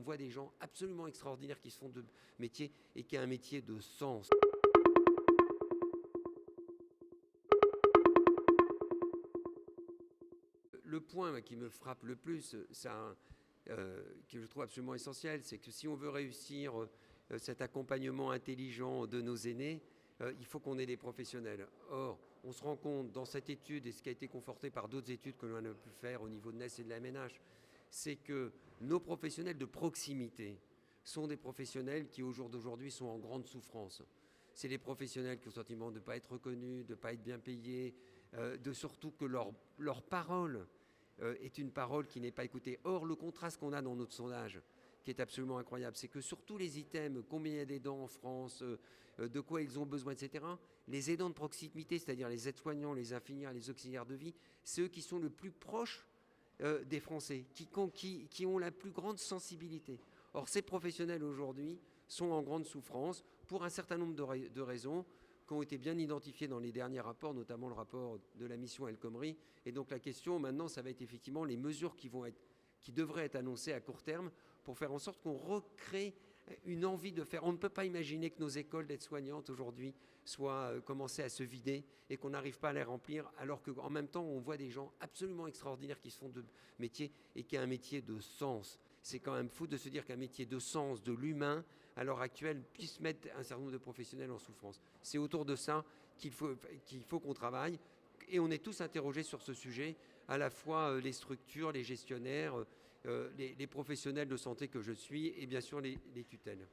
on voit des gens absolument extraordinaires qui se font de métier et qui a un métier de sens. Le point qui me frappe le plus, que je trouve absolument essentiel, c'est que si on veut réussir cet accompagnement intelligent de nos aînés, il faut qu'on ait des professionnels. Or, on se rend compte dans cette étude, et ce qui a été conforté par d'autres études que l'on a pu faire au niveau de NES et de la MNH, c'est que nos professionnels de proximité sont des professionnels qui, au jour d'aujourd'hui, sont en grande souffrance. C'est des professionnels qui ont le sentiment de ne pas être reconnus, de ne pas être bien payés, de surtout que leur parole est une parole qui n'est pas écoutée. Or, le contraste qu'on a dans notre sondage, qui est absolument incroyable, c'est que sur tous les items, combien il y a d'aidants en France, de quoi ils ont besoin, etc., les aidants de proximité, c'est-à-dire les aides-soignants, les infirmières, les auxiliaires de vie, c'est eux qui sont le plus proches des Français, qui ont la plus grande sensibilité. Or, ces professionnels aujourd'hui sont en grande souffrance pour un certain nombre de raisons qui ont été bien identifiées dans les derniers rapports, notamment le rapport de la mission El Khomri. Et donc la question maintenant, ça va être effectivement les mesures qui devraient être annoncées à court terme pour faire en sorte qu'on recrée une envie de faire. On ne peut pas imaginer que nos écoles d'aides-soignantes aujourd'hui soient commencées à se vider et qu'on n'arrive pas à les remplir, alors qu'en même temps, on voit des gens absolument extraordinaires qui se font de métier et qui a un métier de sens. C'est quand même fou de se dire qu'un métier de sens, de l'humain, à l'heure actuelle, puisse mettre un certain nombre de professionnels en souffrance. C'est autour de ça qu'il faut qu'on travaille. Et on est tous interrogés sur ce sujet, à la fois les structures, les gestionnaires, les professionnels de santé que je suis et bien sûr les tutelles.